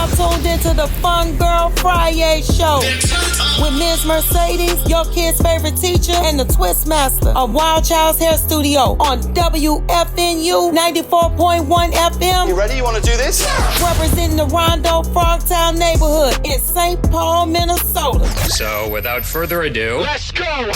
now tuned into the FunGirlz FriYay Show with Ms. Mercedez, your kid's favorite teacher, and the twist master of Wild Child's Hair Studio on WFNU 94.1 FM. You ready? You want to do this? Representing the Rondo Frogtown neighborhood in St. Paul, Minnesota. So, without further ado, Let's go!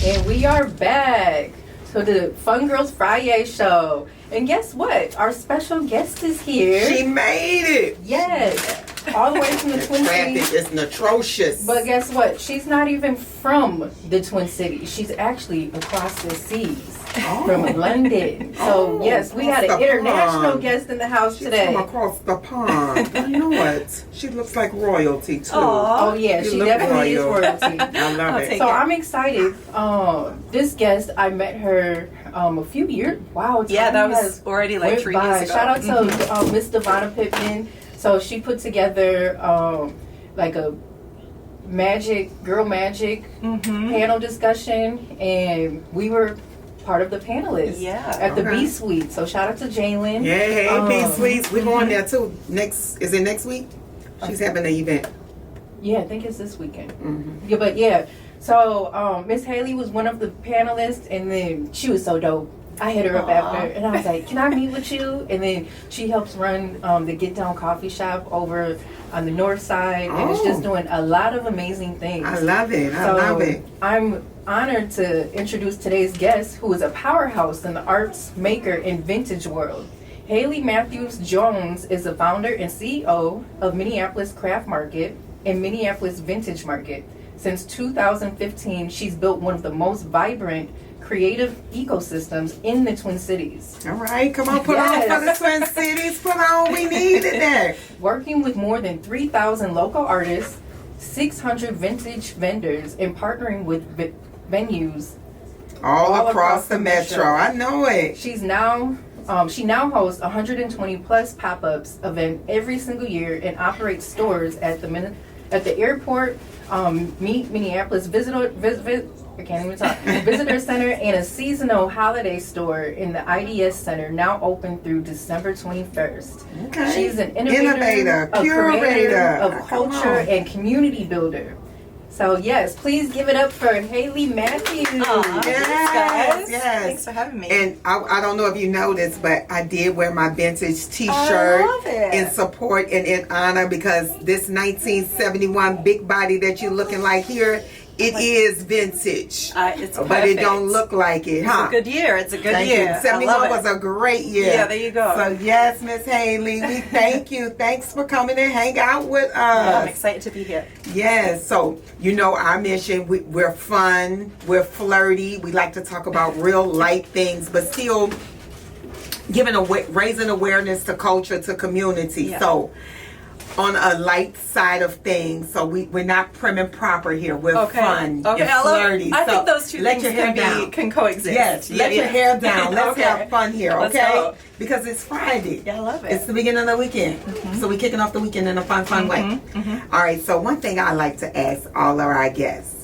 And we are back to the FunGirlz FriYay Show. And guess what? Our special guest is here. She made it. Yes. All the way from the Twin Traffic Cities. is atrocious. But guess what? She's not even from the Twin Cities. She's actually across the seas from London. So, yes, we got an international guest in the house today. From across the pond. I know it. She looks like royalty, too. Oh, yeah. You She look definitely is royal. royalty. I love it. So I'm excited. This guest, I met her a few years. Wow. Yeah, that was has already like went 3 by. years ago. Shout out to Miss Devonna Pittman. So she put together like a girl magic panel discussion, and we were part of the panelists at the B Suite. So shout out to Jalen. Yeah, hey, B Suites. We're going there, too. Is it next week? She's having an event. Yeah, I think it's this weekend. Yeah, but yeah. So Miss Hayley was one of the panelists, and then she was so dope. I hit her up after, and I was like, "Can I meet with you?" And then she helps run the Get Down Coffee Shop over on the north side, and it's just doing a lot of amazing things. I love it. I love it. I'm honored to introduce today's guest, who is a powerhouse in the arts maker and vintage world. Hayley Matthews-Jones is the founder and CEO of Minneapolis Craft Market and Minneapolis Vintage Market. Since 2015, she's built one of the most vibrant creative ecosystems in the Twin Cities. All right, come on, put on for the Twin Cities. Put on, we needed that. Working with more than 3,000 local artists, 600 vintage vendors, and partnering with venues all across the metro. I know it. She now hosts 120 plus pop-ups event every single year and operates stores at the airport, Meet Minneapolis I can't even talk. Visitor Center and a seasonal holiday store in the IDS Center, now open through December 21st. Okay. She's an innovator, a curator of culture and community builder. So yes, please give it up for Hayley Matthews. Yes. Yes. Thanks for having me. And I don't know if you noticed, but I did wear my vintage T-shirt in support and in honor, because this 1971 big body that you're looking like here, it is vintage. It's perfect. But it don't look like it, huh? It's a good year. It's a good Thank year. You. 71 was a great year. Yeah, there you go. So yes, Miss Hayley, we thank you. Thanks for coming and hang out with us. Yeah, I'm excited to be here. Yes, so you know our mission, we're fun, we're flirty, we like to talk about real light things, but still raising awareness to culture, to community. Yeah. So on a light side of things, so we're not prim and proper here. We're fun. Okay, and flirty. I think those two things can coexist. Yes, let your hair down. Let's have fun here, okay? Let's go. Because it's Friday. Yeah, I love it. It's the beginning of the weekend. So we're kicking off the weekend in a fun way. All right, so one thing I like to ask all of our guests,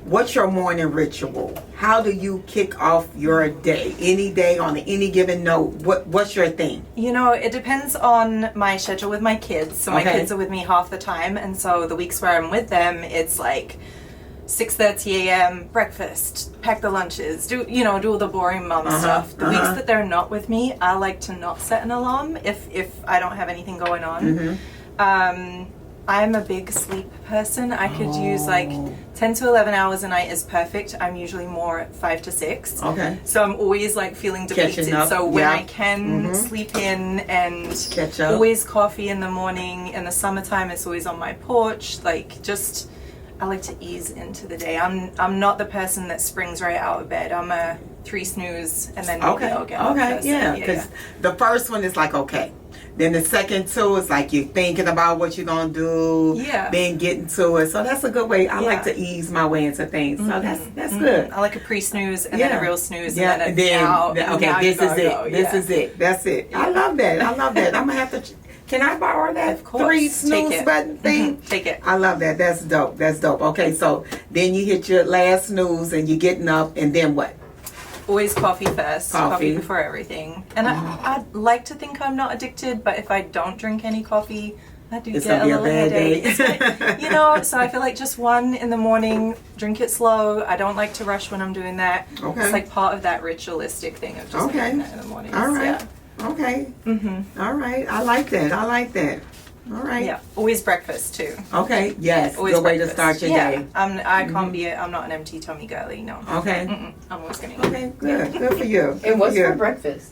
what's your morning ritual? How do you kick off your day? Any day on any given note, what's your thing? You know, it depends on my schedule with my kids. So my kids are with me half the time, and so the weeks where I'm with them, it's like 6:30 a.m. breakfast, pack the lunches, do all the boring mom stuff. The weeks that they're not with me, I like to not set an alarm if I don't have anything going on. I'm a big sleep person. I could use like 10 to 11 hours a night is perfect. I'm usually more at 5 to 6. Okay. So I'm always like feeling depleted. So when I can sleep in and catch up. Always coffee in the morning. In the summertime, it's always on my porch. Like just, I like to ease into the day. I'm not the person that springs right out of bed. I'm a 3 snooze and then maybe I'll get up. Okay, yeah. Because the first one is like, okay. Then the second two is like you're thinking about what you're going to do. Yeah. Then getting to it. So that's a good way. I like to ease my way into things. So that's good. I like a pre-snooze and then a real snooze and then this is it. That's it. I love that. I'm going to have to... Can I borrow that 3 snooze button thing? Take it. I love that. That's dope. Okay, so then you hit your last snooze and you're getting up, and then what? Always coffee first. Coffee before everything. And I like to think I'm not addicted, but if I don't drink any coffee, I do It's get gonna be a little bad day. headache. It's like, you know, so I feel like just one in the morning, drink it slow. I don't like to rush when I'm doing that. Okay. It's like part of that ritualistic thing of just Okay. doing that in the morning. All right. Yeah. Okay. Mm-hmm. All right. I like that. I like that. All right. Yeah. Always breakfast too. Okay. Yes. Always Good way to breakfast. start your Yeah. day. I can't be. I'm not an empty tummy girly. No. Okay. Mm-mm. I'm always gonna eat. Okay. Good. Good for you. And what's Good for breakfast?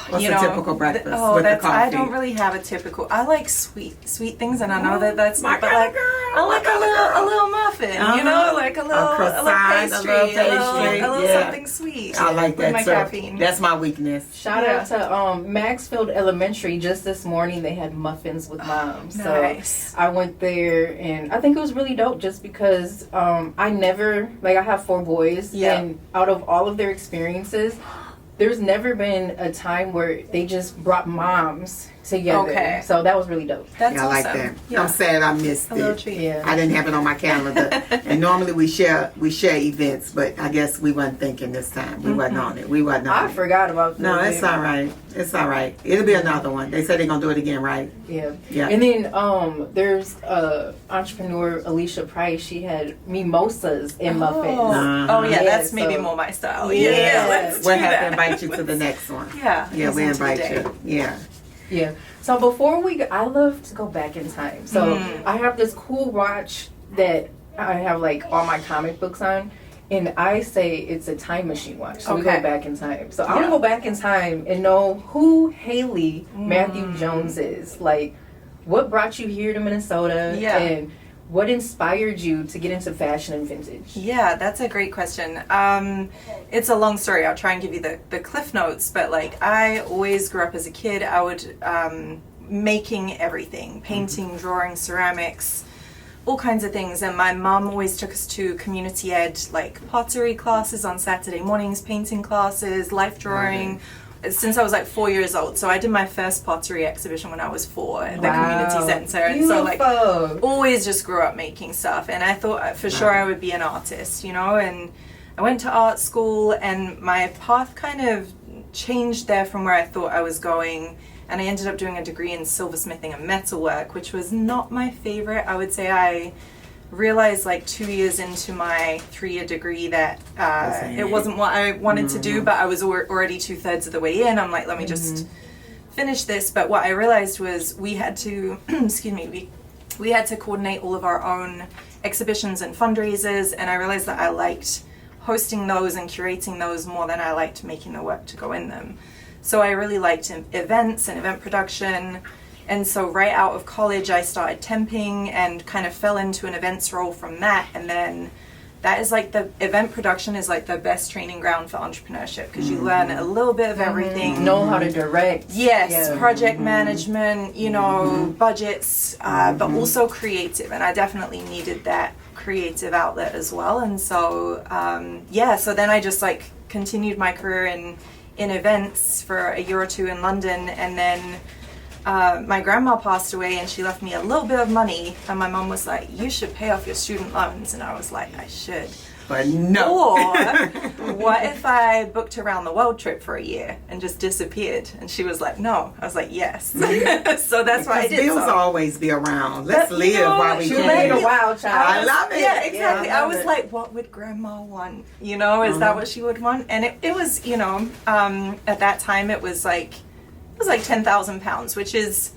What's You a know, typical breakfast Oh, with the that's. I coffee? don't really have a typical. I like sweet things, and I know that that's My not. But kinda like, girl, I like my kinda a little muffin. You know, Uh-huh. like a A little croissant, pastry, a little a yeah. something sweet. I like with that my too. caffeine. That's my weakness. Shout out to Maxfield Elementary. Just this morning, they had muffins with moms. Nice. So I went there, and I think it was really dope. Just because I never I have 4 boys, Yeah. and out of all of their experiences, there's never been a time where they just brought moms together. Okay. So that was really dope. That's Yeah, I like awesome. that. Yeah. I'm sad I missed A little it. treat. Yeah. I didn't have it on my calendar. And normally we share events, but I guess we wasn't thinking this time. We wasn't on it. We wasn't on I it. forgot about that. No, it's all right. It's all right. It'll be another one. They said they're gonna do it again, right? Yeah. Yeah. And then there's entrepreneur Alicia Price. She had mimosas and muffins. Oh yeah, Yeah, that's maybe so- more my style. Yeah. Yeah, let's We'll do have to that. invite you to the next one. Yeah, Yeah, we listen to the invite day. you. Yeah. Yeah. So before we go, I love to go back in time. So I have this cool watch that I have like all my comic books on. And I say it's a time machine watch. So we Okay. go back in time. So I want to go back in time and know who Hayley Matthews-Jones is. Like, what brought you here to Minnesota? Yeah. And what inspired you to get into fashion and vintage? Yeah, that's a great question. It's a long story. I'll try and give you the cliff notes. But like, I always grew up as a kid. I would making everything, painting, drawing, ceramics, all kinds of things. And my mom always took us to community ed, like pottery classes on Saturday mornings, painting classes, life drawing. Since I was like 4 years old. So I did my first pottery exhibition when I was 4 at the community center. And so like always just grew up making stuff. And I thought for sure I would be an artist, you know, and I went to art school and my path kind of changed there from where I thought I was going. And I ended up doing a degree in silversmithing and metalwork, which was not my favorite. I would say I realized like 2 years into my 3-year degree that it wasn't what I wanted to do, but I was already 2/3 of the way in. I'm like, let me just finish this. But what I realized was we had to, excuse me, we had to coordinate all of our own exhibitions and fundraisers, and I realized that I liked hosting those and curating those more than I liked making the work to go in them. So I really liked events and event production. And so right out of college, I started temping and kind of fell into an events role from that. And then that is like the event production is like the best training ground for entrepreneurship because you learn a little bit of everything. Know how to direct. Yes, project management, you know, budgets, but also creative. And I definitely needed that creative outlet as well. And so, so then I just like continued my career in events for a year or two in London. And then my grandma passed away and she left me a little bit of money. And my mom was like, you should pay off your student loans. And I was like, I should. But no. Or what if I booked a round the world trip for a year and just disappeared? And she was like, no. I was like, yes. So that's why I did. Bills always be around. Let's But, live you know, while we She can. made a wild child. I love it. Yeah, exactly. Yeah, I I love was it. like, what would grandma want? You know, is that what she would want? And it was, you know, at that time it was like £10,000, which is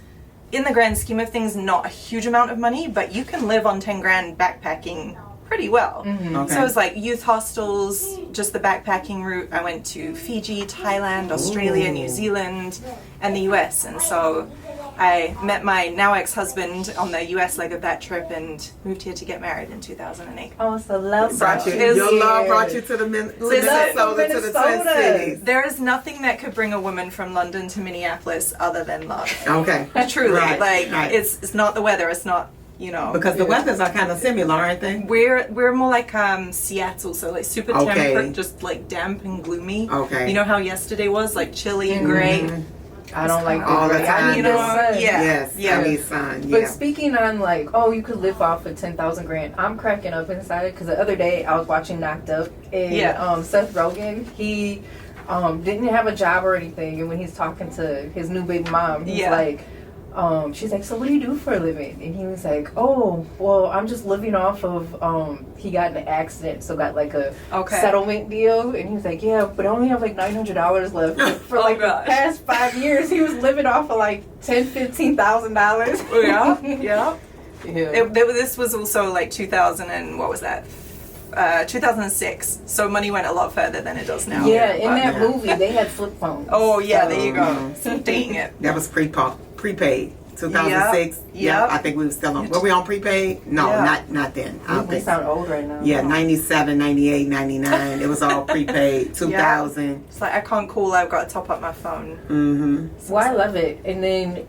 in the grand scheme of things not a huge amount of money, but you can live on 10 grand backpacking pretty well. Okay. So it was like youth hostels, just the backpacking route. I went to Fiji, Thailand, Australia, New Zealand, and the US. And so I met my now ex-husband on the US leg of that trip and moved here to get married in 2008. Oh, so love Brought you, Is- your love brought you to Minnesota, to the Twin Cities. There is nothing that could bring a woman from London to Minneapolis other than love. Okay. Truly, Right, like right. it's not the weather. It's not, you know, Because the weathers are kind of similar, aren't they? we're more like Seattle, so like super Okay. temperate, just like damp and gloomy. Okay. You know how yesterday was like chilly, gray. I don't like All the gray. time. I need the sun. Yeah. Yes. Yeah. I need sun. But Yeah. speaking on like, oh, you could live off of 10,000 grand. I'm cracking up inside because the other day I was watching Knocked Up and Seth Rogen, he didn't have a job or anything, and when he's talking to his new baby mom, he's like, she's like, so what do you do for a living? And he was like, oh, well, I'm just living off of, he got in an accident, so got like a settlement deal. And he was like, yeah, but I only have like $900 left. And for like the past 5 years, he was living off of like $10,000-$15,000. Yeah. This was also like 2000 and what was that? 2006. So money went a lot further than it does now. Yeah, in that movie, they had flip phones. Oh, yeah, there you go. So dang it. That was prepaid. 2006. Yep. I think we were still on. Were we on prepaid? No, not then. We sound old right now. Yeah, 97, 98, 99. It was all prepaid. 2000. It's like I can't call. I've got to top up my phone. Mm-hmm. Well, I love it. And then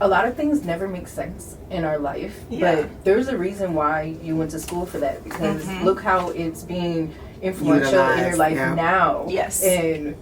a lot of things never make sense in our life, but there's a reason why you went to school for that, because look how it's being influential in your life now. Yes. And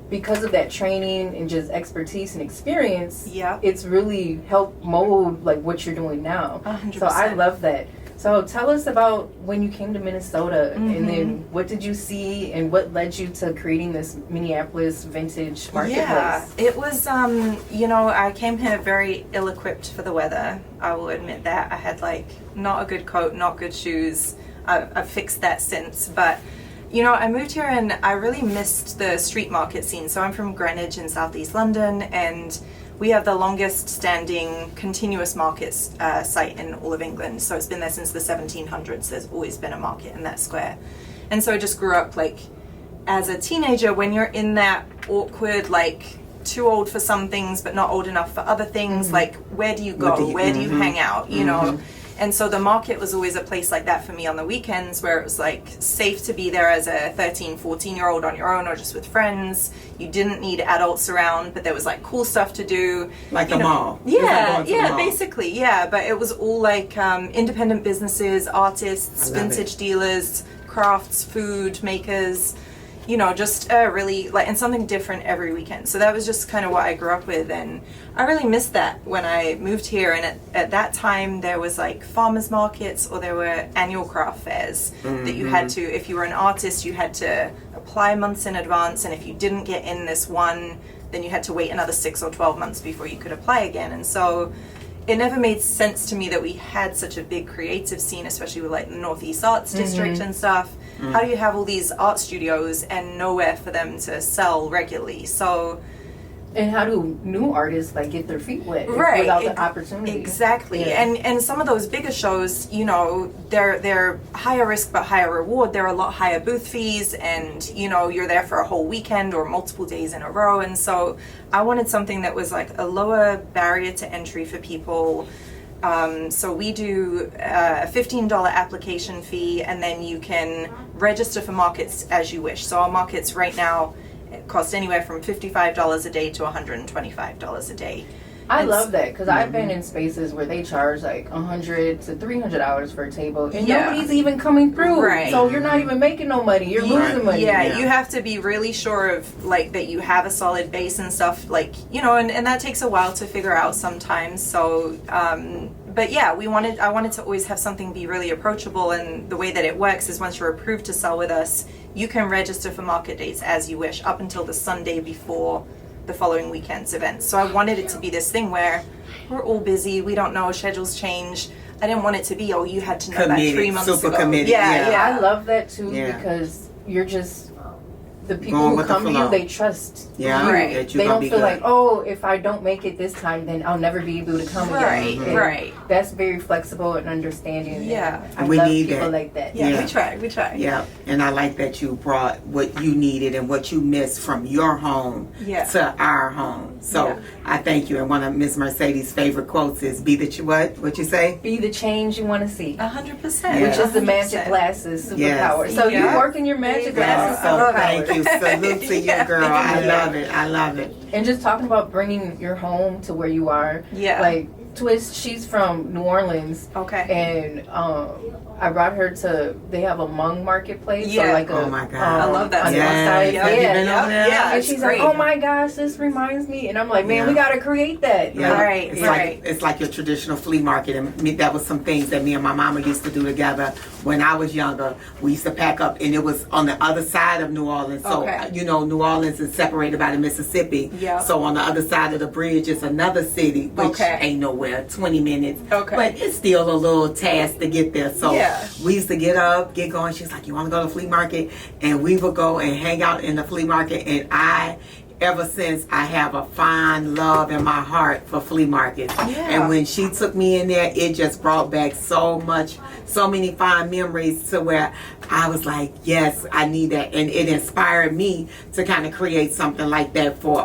because of that training and just expertise and experience, it's really helped mold like what you're doing now. 100%. So I love that. So tell us about when you came to Minnesota, and then what did you see and what led you to creating this Minneapolis vintage marketplace? Yeah, it was, I came here very ill-equipped for the weather. I will admit that. I had like not a good coat, not good shoes. I've fixed that since, but I moved here and I really missed the street market scene. So I'm from Greenwich in southeast London, and we have the longest standing continuous markets site in all of England. So it's been there since the 1700s. There's always been a market in that square. And so I just grew up like as a teenager, when you're in that awkward, like too old for some things but not old enough for other things, like where do you go? Where do you hang out? You know? And so the market was always a place like that for me on the weekends, where it was like safe to be there as a 13, 14-year-old on your own or just with friends. You didn't need adults around, but there was like cool stuff to do. Like the mall. Yeah, basically, yeah. But it was all like independent businesses, artists, vintage dealers, crafts, food makers, just really like, and something different every weekend. So that was just kind of what I grew up with, and I really missed that when I moved here. And at that time there was like farmers markets, or there were annual craft fairs that you had to, if you were an artist, you had to apply months in advance, and if you didn't get in this one, then you had to wait another 6 or 12 months before you could apply again. And so it never made sense to me that we had such a big creative scene, especially with like the Northeast Arts District and stuff. How do you have all these art studios and nowhere for them to sell regularly? So, and how do new artists like get their feet wet without the opportunity? Exactly. And some of those bigger shows, they're higher risk but higher reward. There are a lot higher booth fees, and you're there for a whole weekend or multiple days in a row. And so I wanted something that was like a lower barrier to entry for people. So we do a $15 application fee, and then you can register for markets as you wish. So our markets right now cost anywhere from $55 a day to $125 a day. I love that, because I've been in spaces where they charge like $100 to $300 for a table, and nobody's even coming through. Right. So you're not even making no money. You're losing money. Yeah, you have to be really sure of like that you have a solid base and stuff, like and that takes a while to figure out sometimes. So, but yeah, I wanted to always have something be really approachable, and the way that it works is once you're approved to sell with us, you can register for market dates as you wish up until the Sunday before the following weekend's event. So I wanted it to be this thing where we're all busy, we don't know, schedules change. I didn't want it to be, you had to know that 3 months ago. Super committed. Yeah, I love that too, because you're just, the people who come to you, they trust you. They don't feel like, if I don't make it this time, then I'll never be able to come again. Right. That's very flexible and understanding. Yeah. I we love need people that. like that. Yeah, we try. Yeah, and I like that you brought what you needed and what you missed from your home to our home. So I thank you. And one of Miss Mercedes' favorite quotes is, "Be the what you say? Be the change you want to see." 100%. Which is the magic glasses superpower. So you work in your magic glasses superpower. Thank you. Salute to you, girl. I love it. And just talking about bringing your home to where you are. Yeah. Like, Twist, she's from New Orleans. Okay. And I brought her to, they have a Hmong marketplace. Yeah. Or like Oh my God. I love that on the stuff. west side. Have you been over there? Yeah, And it's she's great. like, oh my gosh, this reminds me. And I'm like, man, Yeah. we got to create that. Yeah. Right, It's right. like it's like your traditional flea market, and that was some things that me and my mama used to do together when I was younger. We used to pack up, and it was on the other side of New Orleans. So Okay. you know, New Orleans is separated by the Mississippi. Yeah. So on the other side of the bridge is another city, which Okay. ain't nowhere, 20 minutes. Okay. But it's still a little task to get there. So Yeah. we used to get up, get going. She's like, "You want to go to the flea market?" And we would go and hang out in the flea market. And ever since, I have a fond love in my heart for flea markets. Yeah. And when she took me in there, it just brought back so many fond memories to where I was like, yes, I need that. And it inspired me to kind of create something like that for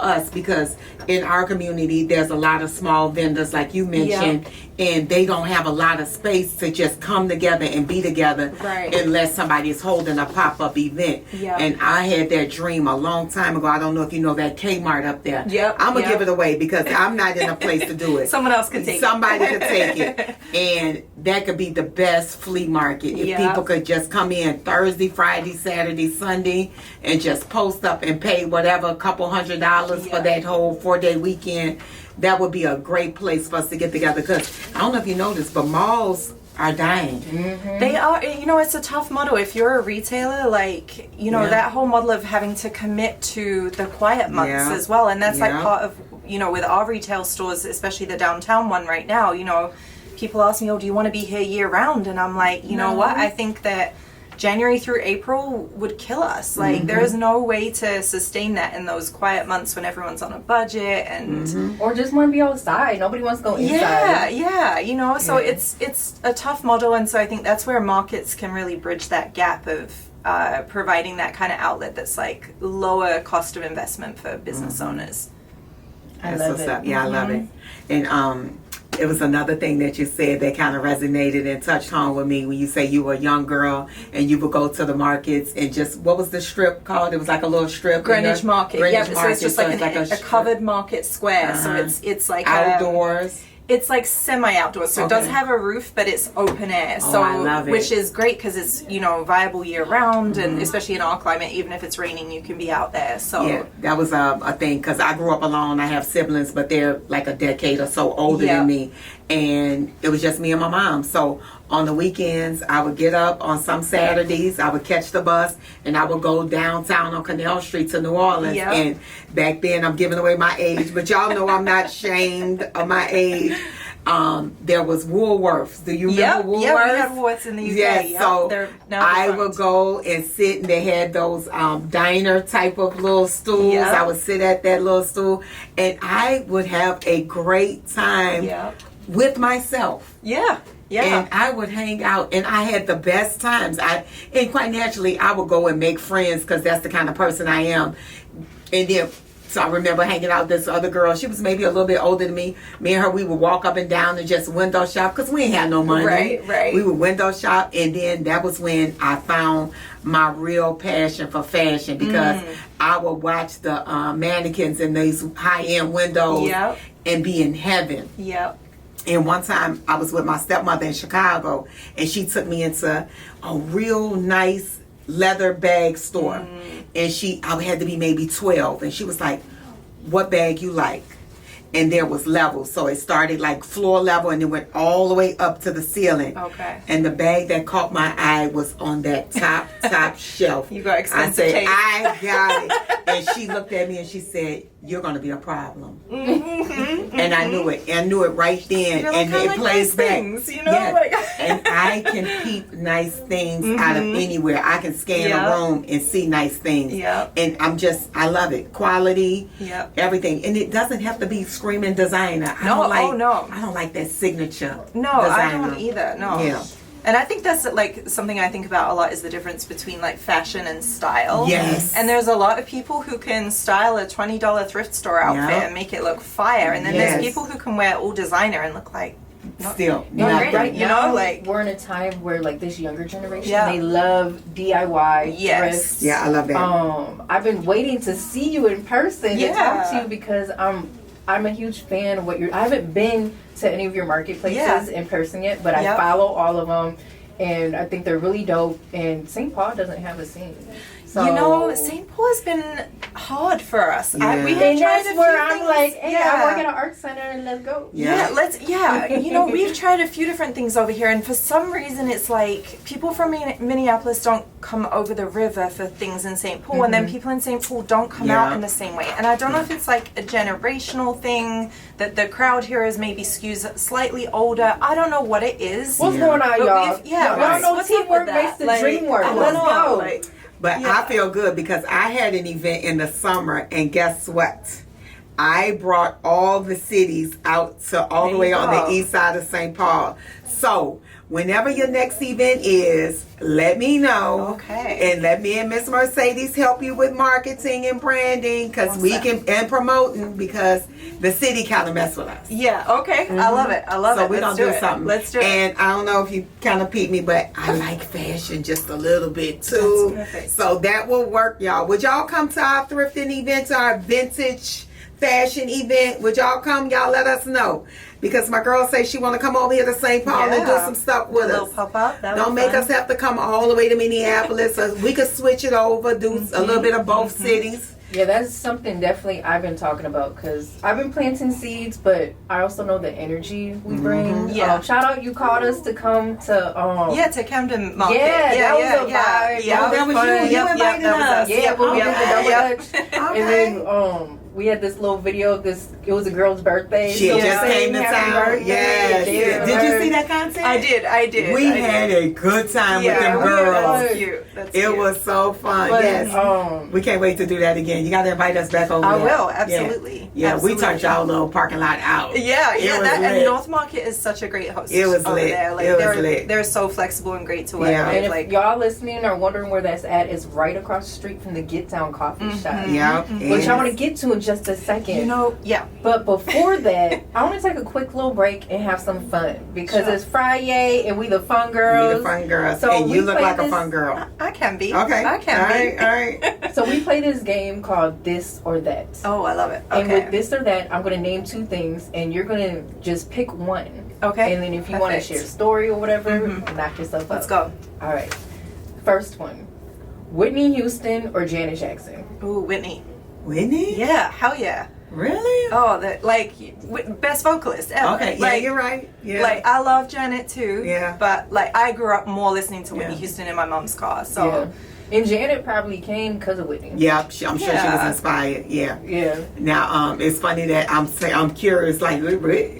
us, because in our community there's a lot of small vendors like you mentioned, and they don't have a lot of space to just come together and be together, Right. unless somebody is holding a pop-up event. Yeah. And I had that dream a long time ago. I don't know if you know that Kmart up there. Yep, I'm gonna yep. give it away because I'm not in a place to do it. Someone else can take Somebody it. could take it. And that could be the best flea market if Yeah. people could just come in Thursday, Friday, Saturday, Sunday, and just post up and pay whatever, a couple $100 for Yeah. that whole 4-day weekend. That would be a great place for us to get together, because I don't know if you know this, but malls are dying. They are, it's a tough model. If you're a retailer, like, Yeah. that whole model of having to commit to the quiet months Yeah. as well. And that's like Yeah. part of, with our retail stores, especially the downtown one right now, people ask me, oh, do you want to be here year round? And I'm like, you know what? I think that January through April would kill us. Like, there is no way to sustain that in those quiet months when everyone's on a budget and Or just want to be outside. Nobody wants to go inside. yeah, so it's a tough model, and so I think that's where markets can really bridge that gap of providing that kind of outlet that's like lower cost of investment for business owners. I That's love what's it. up. Yeah, I love it. And it was another thing that you said that kind of resonated and touched home with me when you say you were a young girl and you would go to the markets and just, what was the strip called? It was like a little strip. Greenwich Market. Greenwich So Market, it's just so like it's a covered market square. So it's like outdoors. It's like semi-outdoors, so it does Okay. have a roof, but it's open air. So, I love it. which is great because it's viable year round, and especially in our climate, even if it's raining, you can be out there. So Yeah, that was a thing, because I grew up alone. I have siblings, but they're like a decade or so older Yeah. than me, and it was just me and my mom. So on the weekends, I would get up on some Saturdays, I would catch the bus, and I would go downtown on Canal Street to New Orleans. Yeah. And back then, I'm giving away my age, but y'all know I'm not ashamed of my age. There was Woolworths. Do you remember Woolworths? Yeah, we had Woolworths in the UK. Yes, Yep, so they're now I defunct. would go and sit, and they had those diner type of little stools. Yep. I would sit at that little stool, and I would have a great time Yep. with myself. Yeah. And I would hang out, and I had the best times. And quite naturally, I would go and make friends, because that's the kind of person I am. And then, so I remember hanging out with this other girl. She was maybe a little bit older than me. Me and her, we would walk up and down and just window shop, because we ain't had no money. Right. We would window shop, and then that was when I found my real passion for fashion, because I would watch the mannequins in these high-end windows Yep. and be in heaven. Yep. And one time I was with my stepmother in Chicago, and she took me into a real nice leather bag store. And I had to be maybe 12, and she was like, "What bag you like?" And there was levels. So it started like floor level, and it went all the way up to the ceiling. Okay. And the bag that caught my eye was on that top shelf. You got expensive I said, taste. "I got it." And she looked at me and she said, "You're going to be a problem." And I knew it. I knew it right then. You're And like, I it like plays nice back. things, Yes. like- And I can peep nice things out of anywhere. I can scan Yep. a room and see nice things. Yep. And I love it. Quality, Yep. everything. And it doesn't have to be screaming designer. I No, don't like, oh, no. I don't like that signature. No, I designer. don't either. No. Yeah. And I think that's like something I think about a lot is the difference between like fashion and style. Yes. And there's a lot of people who can style a $20 thrift store outfit Yep. and make it look fire. And then Yes. there's people who can wear all designer and look like Still, No, nothing. right you know, now, like- we're in a time where like this younger generation, Yeah. they love DIY Yes. thrifts. Yeah, I love that. I've been waiting to see you in person to Yeah. talk to you because I'm a huge fan of what I haven't been to any of your marketplaces in person yet, but I Yep. follow all of them, and I think they're really dope. And St. Paul doesn't have a scene. So, You know, St. Paul has been hard for us. Yeah. We have and tried that's a where few I'm things. like, hey, I work at an art center, and let's go. You know, we've tried a few different things over here, and for some reason it's like people from Minneapolis don't come over the river for things in St. Paul, and then people in St. Paul don't come out in the same way. And I don't know if it's like a generational thing, that the crowd here is maybe skews slightly older. I don't know what it is. What's going on, But y'all? y'all know what's up teamwork with makes that? the Like, dream work. I don't Let's know, go. like, But I feel good because I had an event in the summer, and guess what? I brought all the cities out to all the way on the east side of St. Paul. So whenever your next event is, let me know. Okay. And let me and Miss Mercedes help you with marketing and branding, because we can, and promoting, because the city kind of mess with us. Yeah, okay. I love it. I love So it. we're Let's gonna do it. something. Let's do it. And I don't know if you kind of peeped me, but I like fashion just a little bit too. That's perfect. So that will work, y'all. Would y'all come to our thrifting event, to our vintage fashion event? Would y'all come? Y'all let us know. Because my girl says she want to come over here to St. Paul and do some stuff with a little us. pop-up. Don't make us have to come all the way to Minneapolis. So we could switch it over, do a little bit of both cities. Yeah, that's something definitely I've been talking about, because I've been planting seeds, but I also know the energy we bring. Yeah. Shout out, you called us to come to to Camden Market. Yeah, that was a vibe. Yeah, Oh, that was fun. you. You invited that was us. Yeah, when we did the double Yep. dutch. And then we had this little video of this. It was a girl's birthday. She so just saying came to happy town. birthday, Yes. dated Did you her. see that content? I did. We had a good time with them we girls. That's cute. That's It cute. was so fun. But, Yes. We can't wait to do that again. You got to invite us back over I there. will, absolutely. Yeah, Absolutely. we turned y'all little parking lot out. Yeah, It was and lit. North Market is such a great host. It was over lit. There. Like, It was they're, lit. They're so flexible and great to work Yeah. with. And if like, y'all listening are wondering where that's at, it's right across the street from the Get Down Coffee Shop. Yeah. Which I want to get to in just a second. you know, yeah. But before that, I want to take a quick little break and have some fun, because Sure. it's FriYay and we the fun girls. We the fun girls. So and we you look play like a this- fun girl. I can be. Okay. I can be. All right. So we play this game called This or That. Oh, I love it. Okay. And with this or that, I'm going to name two things, and you're going to just pick one. Okay. And then if you want to Perfect. share a story or whatever, knock yourself up. Let's go. All right. First one. Whitney Houston or Janet Jackson? Ooh, Whitney. Whitney? Yeah, hell yeah. Really? Oh, best vocalist ever. Okay. Yeah, Like, you're right. Yeah. Like, I love Janet too. Yeah. But like, I grew up more listening to Whitney Yeah. Houston in my mom's car. So. Yeah. And Janet probably came because of Whitney. Yeah, I'm sure she was Yeah. inspired. Yeah. Yeah. Now, it's funny that I'm curious, like,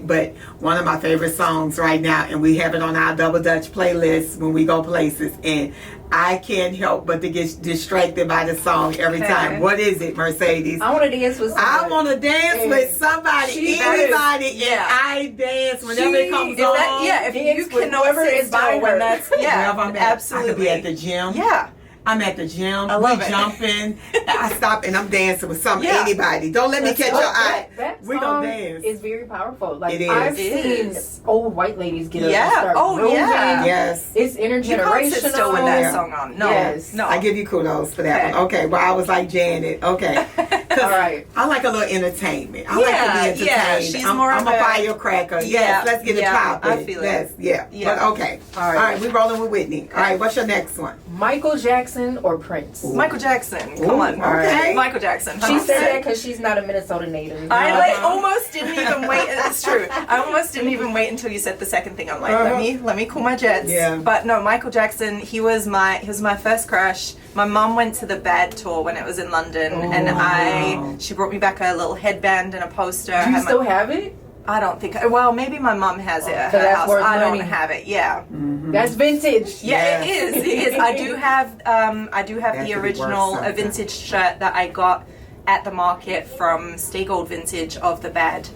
but one of my favorite songs right now, and we have it on our Double Dutch playlist when we go places, and I can't help but to get distracted by the song every Okay. time. What is it, Mercedes? I want to dance with somebody. I want to dance And with somebody, she anybody, is. Yeah. and I dance whenever it comes If on. that, yeah, if Dance you with cannot whoever sit is by still when her. that's Wherever I'm at. absolutely. I could be at the gym. Yeah. I'm at the gym. I love we it. jumping. I stop and I'm dancing with Yeah. anybody. Don't let me catch your eye. That We song gonna dance. is very powerful. Like It is. I've It seen is. old white ladies get up Yeah. and start Oh, moving. yeah. Yes. It's intergenerational. You can't sit still with that Yeah. song on. No. Yes. No. I give you kudos for that Okay. one. Okay, well I was like Janet. Okay. 'Cause All right. I like a little entertainment. I like to Yeah, be entertained. yeah, she's more I'm of a a- firecracker. Yeah, Yes, let's get it yeah, popping. I feel it. Yes, yeah. Yeah. But okay. All right. All right, we're rolling with Whitney. All right, what's your next one? Michael Jackson or Prince? Michael Jackson. Come Ooh, on. okay. Michael Jackson. She 100%. said that because she's not a Minnesota native. I like almost didn't even wait. It's true. I almost didn't even wait until you said the second thing. I'm like, let me call my jets. Yeah. But no, Michael Jackson. He was my first crush. My mom went to the Bad tour when it was in London, and she brought me back a little headband and a poster. Do you still have it? I don't think. Well, maybe my mom has it at So her that's house. worth I don't money. have it. Yeah. That's vintage. Yeah, it is. It is. I do have That the could be worth original something. a vintage shirt that I got at the market from Stay Gold Vintage of the Bad,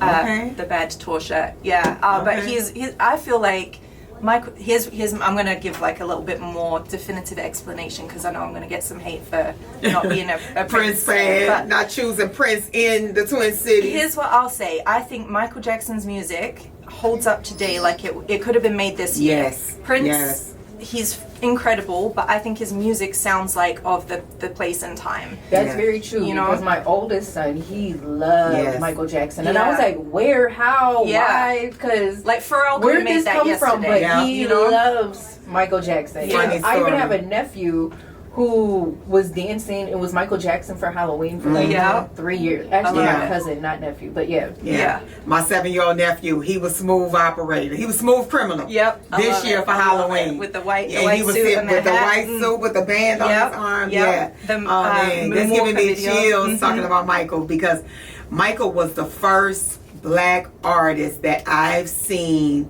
Okay. the Bad tour shirt. Yeah, but Okay. he's. I feel like Michael. Here's. I'm gonna give like a little bit more definitive explanation because I know I'm gonna get some hate for not being a Prince fan, but not choosing Prince in the Twin Cities. here's what I'll say. I think Michael Jackson's music holds up today like it could have been made this year. Yes. Prince Yes. he's incredible, but I think his music sounds like of the place and time. That's very true. You know? Because my oldest son, he loved Michael Jackson, and Yeah. I was like, where, how, Yeah. why? Because Like Pharrell where could did made this that come yesterday. from? But Yeah. he You know? loves Michael Jackson. Yeah. Funny And I even story. have a nephew who was dancing. It was Michael Jackson for Halloween for like Yeah. 3 years. Actually, Yeah. my cousin, not nephew, but yeah. Yeah. My 7-year-old nephew, he was smooth operator. He was smooth criminal. Yep. I This love year it. for I love Halloween. it. With the white, And he was suit sitting and with the hat white and- suit with the band on Yep. his arm. Yep. Yeah. The, Oh man, that's Moonwalker giving me video. chills talking about Michael, because Michael was the first black artist that I've seen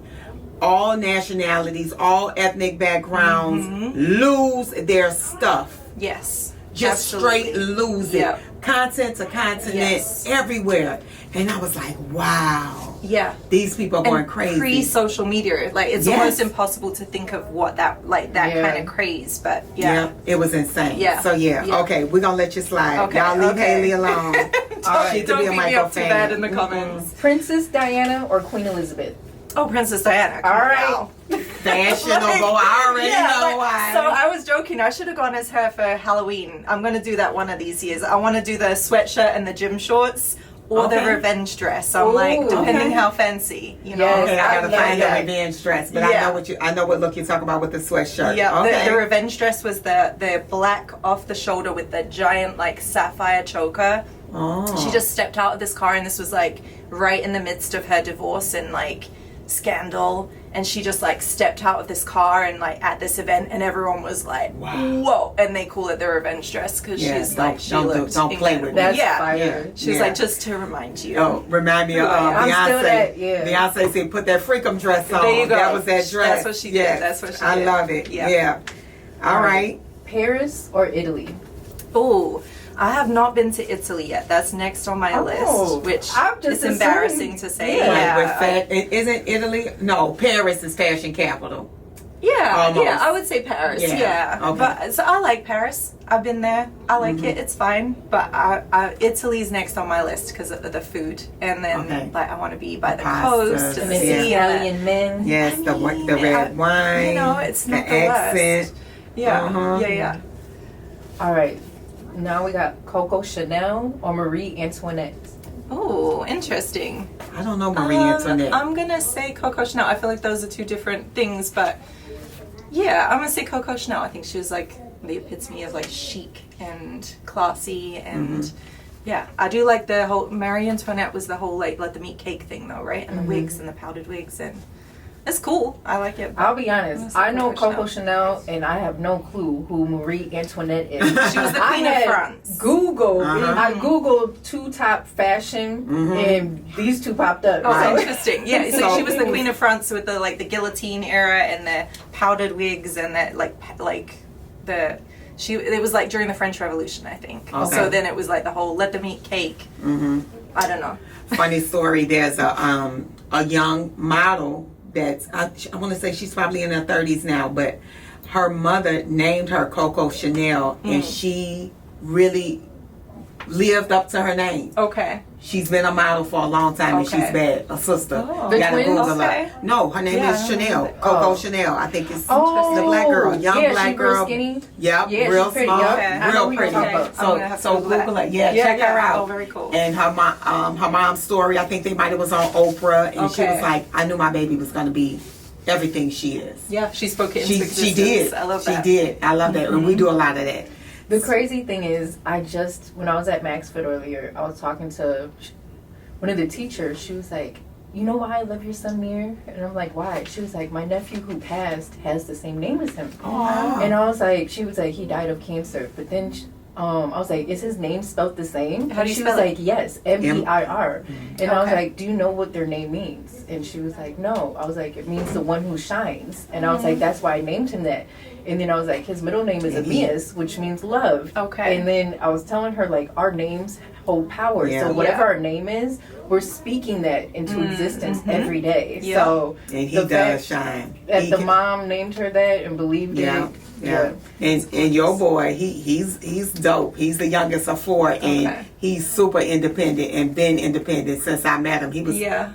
all nationalities, all ethnic backgrounds lose their stuff. Yes. Just Absolutely. straight lose it. Yep. Continent to continent, Yes. everywhere. And I was like, wow. Yeah. These people are going And crazy. pre-social media, like it's Yes. almost impossible to think of what that Yeah. kind of craze, but Yeah, it was insane. Yeah. So yeah, Yeah. okay, we're gonna let you slide. Okay, Y'all leave okay. Hayley alone. Don't, She could don't be a beat me Michael up too fan. bad in the comments. Princess Diana or Queen Elizabeth? Oh, Princess Diana. All right. Wow. Fashionable. I already know why. So I was joking. I should have gone as her for Halloween. I'm going to do that one of these years. I want to do the sweatshirt and the gym shorts or the Okay. revenge dress. I'm like, Ooh. depending Okay. how fancy, you know. Yes. Okay, I gotta I love find the that. revenge dress, but Yeah. I know what look you're talking about with the sweatshirt. Yeah, okay. the revenge dress was the black off the shoulder with the giant like sapphire choker. Oh. She just stepped out of this car, and this was like right in the midst of her divorce and like scandal, and she just like stepped out of this car and like at this event, and everyone was like, Wow. whoa, and they call it the revenge dress because Yeah, she's don't- like, she don't do- looked don't play with incredible. me. That's yeah. fire. Yeah. She was Yeah. like, just to remind you. Oh, remind me of I'm still Beyonce. that, yeah. Beyonce said, "Put that freakum dress on." There you go. That was that dress. That's what she did. Yes. That's what she I did. love it. Yeah. Yeah. All right. Paris or Italy? Oh, I have not been to Italy yet. That's next on my Oh, list, which I'm just is embarrassing assuming- to say. Yeah. Like with Yeah, isn't Italy? No, Paris is fashion capital. yeah, Almost. yeah. I would say Paris. Yeah, Yeah, okay. but so I like Paris. I've been there. I like it. It's fine. But Italy's next on my list because of the food, and then Okay. like I want to be by the Pastas. coast and And the then sea. Italian men. Yes, the red wine. You know, it's not the accent. worst. Yeah, Uh-huh. yeah. All right. Now we got Coco Chanel or Marie Antoinette. Oh, interesting. I don't know Marie Antoinette. I'm gonna say Coco Chanel. I feel like those are two different things, but yeah, I'm gonna say Coco Chanel. I think she was like the epitome of like chic and classy, and yeah, I do like the whole Marie Antoinette was the whole like let the meat cake thing though, right? And the wigs and the powdered wigs, and it's cool. I like it. I'll be honest. Let's I say know Coco Coco Chanel, and I have no clue who Marie Antoinette is. She was the I queen of had France. Googled. Uh-huh. I Googled two top fashion, and these two popped up. Oh, So- interesting. Yeah, so So- she was the queen of France with the like the guillotine era and the powdered wigs and that like the it was like during the French Revolution, I think. Okay. So then it was like the whole let them eat cake. I don't know. Funny story. There's a young model that's I want to say she's probably in her 30s now, but her mother named her Coco Chanel, and she really lived up to her name. Okay. She's been a model for a long time, and Okay. she's bad. A sister. Oh. You The gotta twins? Google Okay. her. No, her name Yeah, is I don't Chanel. know. Coco Oh. Chanel. I think it's Oh, the black girl, young yeah, black she real girl. skinny. Yep, Yeah, real she's pretty. small, Yep. Okay. I know real who you're pretty. talking about. I'm gonna have to So Google Google that. it. Yeah, Yeah, check her yeah. out. Oh, very cool. And her mom's story, I think they might have was on Oprah, and she Okay. was like, I knew my baby was gonna be everything she is. Yeah, she spoke it into She existence. did. I love that. She did. I love that, and we do a lot of that. The crazy thing is, when I was at Maxford earlier, I was talking to one of the teachers. She was like, you know why I love your son Mir? And I'm like, why? She was like, my nephew who passed has the same name as him. Wow. And I was like, she was like, he died of cancer. But then I was like, is his name spelled the same? How do you She spell was it? like, yes, Meir. And I was Okay. like, do you know what their name means? And she was like, no. I was like, it means the one who shines. And I was like, that's why I named him that. And then I was like, his middle name is Amias, which means love. Okay. And then I was telling her, like, our names hold power. Yeah. So whatever Yeah. our name is, we're speaking that into existence every day. Yeah. So And he the does fact shine. that He the can- mom named her that and believed Yeah, it. yeah. And your boy, he's dope. He's the youngest of four, and Okay. he's super independent and been independent since I met him. He was Yeah.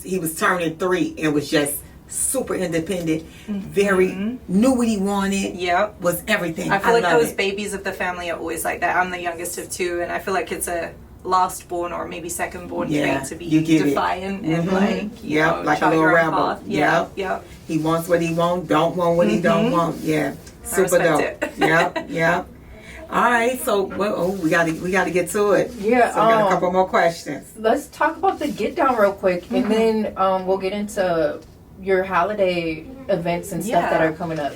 he was turning 3 and was just super independent, very knew what he wanted. Yep. Was everything. I feel like love those it. babies of the family are always like that. I'm the youngest of two, and I feel like it's a last born or maybe second born trait to be you get defiant it. and like, you Yep, know, like a chart little your own rebel. path. Yeah, yep. He wants what he wants, don't want what he don't want. Yeah. Super dope. respect it. Yep, yep. All right, so we gotta get to it. Yeah, So we got a couple more questions. Let's talk about the get down real quick, and then we'll get into your holiday events and stuff that are coming up.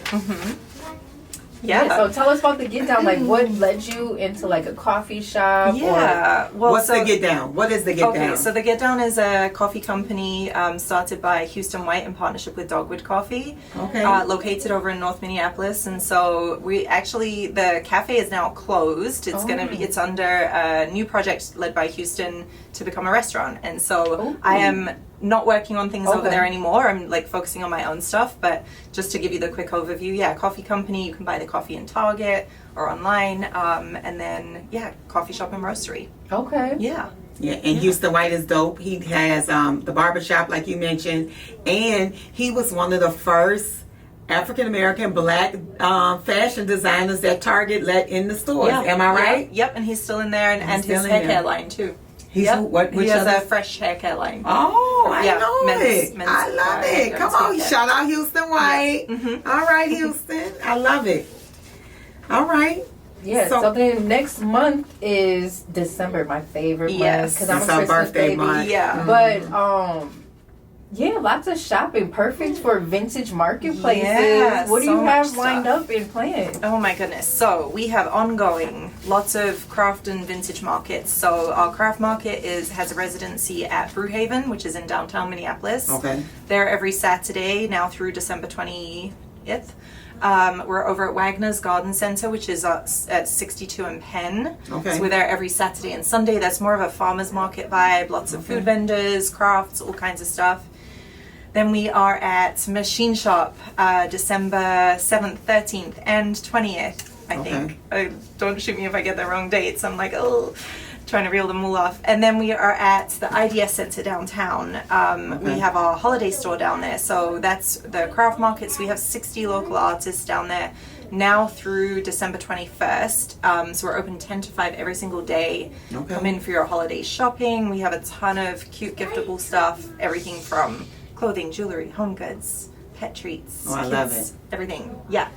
Yeah. So tell us about the get down. Like, what led you into like a coffee shop? Yeah. Well, What's the get down? What is the get down? Okay, so the Get Down is a coffee company started by Houston White in partnership with Dogwood Coffee. Okay. Located over in North Minneapolis, and so the cafe is now closed. It's it's under a new project led by Houston to become a restaurant, and so I am not working on things over there anymore. I'm like focusing on my own stuff, but just to give you the quick overview, coffee company, you can buy the coffee in Target or online, and then coffee shop and roastery. Okay. Yeah, and Houston White is dope. He has the barbershop, like you mentioned, and he was one of the first African American black fashion designers that Target let in the stores. Am I right? Yep, and he's still in there, and his hair care line too. He's what? He has a fresh hair care line. Oh, I know it. men's I love it. Come on, shout out Houston White. All right, Houston. I love it. All right. Yeah, so then next month is December, my favorite month, because I'm a our Christmas birthday baby. month. Yeah. But lots of shopping, perfect for vintage marketplaces. Yeah, what do so you have much lined stuff. up and planned? Oh my goodness. So we have ongoing lots of craft and vintage markets. So our craft market has a residency at Brewhaven, which is in downtown Minneapolis. Okay. They're every Saturday now through December 20th. We're over at Wagner's Garden Center, which is at 62 and Penn. Okay. So we're there every Saturday and Sunday. That's more of a farmer's market vibe. Lots of food vendors, crafts, all kinds of stuff. Then we are at Machine Shop, December 7th, 13th, and 20th, I think. Don't shoot me if I get the wrong dates. I'm like, trying to reel them all off. And then we are at the IDS Center downtown. We have our holiday store down there. So that's the craft markets. We have 60 local artists down there now through December 21st. So we're open 10 to 5 every single day. Come in for your holiday shopping. We have a ton of cute giftable stuff. Everything from clothing, jewelry, home goods, pet treats, I kids, love it. Everything. Yeah.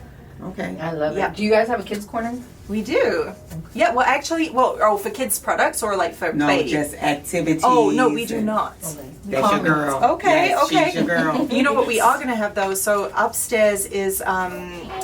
Okay. I love Yeah. it. Do you guys have a kids corner? We do. Yeah, well actually, for kids products or like for No, baby? just activities. Oh, no, we do not. That's your girl. Okay, Yes, okay. She's your girl. You know what, we are going to have those. So upstairs is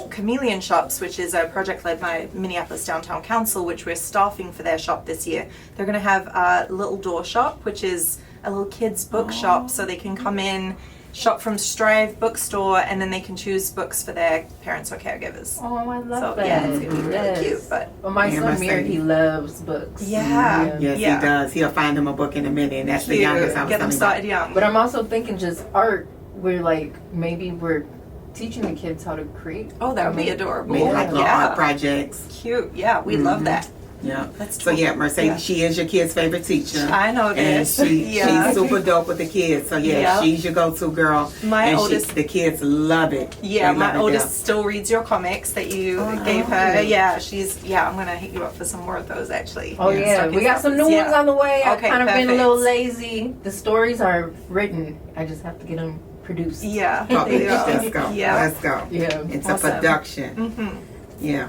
Chameleon Shops, which is a project led by Minneapolis Downtown Council, which we're staffing for their shop this year. They're going to have a little door shop, which is a little kids book shop, so they can come in, shop from Strive Bookstore, and then they can choose books for their parents or caregivers. Oh, I love So that. yeah, it's gonna be really cute. But well, my Yeah, son my Mir, son. he loves books. yeah, Yes, yeah. he does. He'll find him a book in a minute, and that's the Cute. youngest I was Get them telling started about. young. But I'm also thinking just art. We're like maybe we're teaching the kids how to create. Oh, that would be adorable. Maybe like little Yeah. art projects. Cute. Yeah, we love that. Yeah. That's So true. yeah, Mercedes, she is your kid's favorite teacher. I know And this. Yeah. she's super dope with the kids. So yeah, Yep. she's your go-to girl. My and oldest- the kids love it. Yeah, They my love it oldest there. still reads your comics that you gave her. Yeah, I'm gonna hit you up for some more of those actually. Oh yeah, Stocking we got some new stuffers. ones on the way. I've Okay, kind of been a perfect. little lazy. The stories are written. I just have to get them produced. Yeah. Oh, there you go. let's go. Yeah. Let's go. Yeah. It's Awesome. a production. Mm-hmm. Yeah.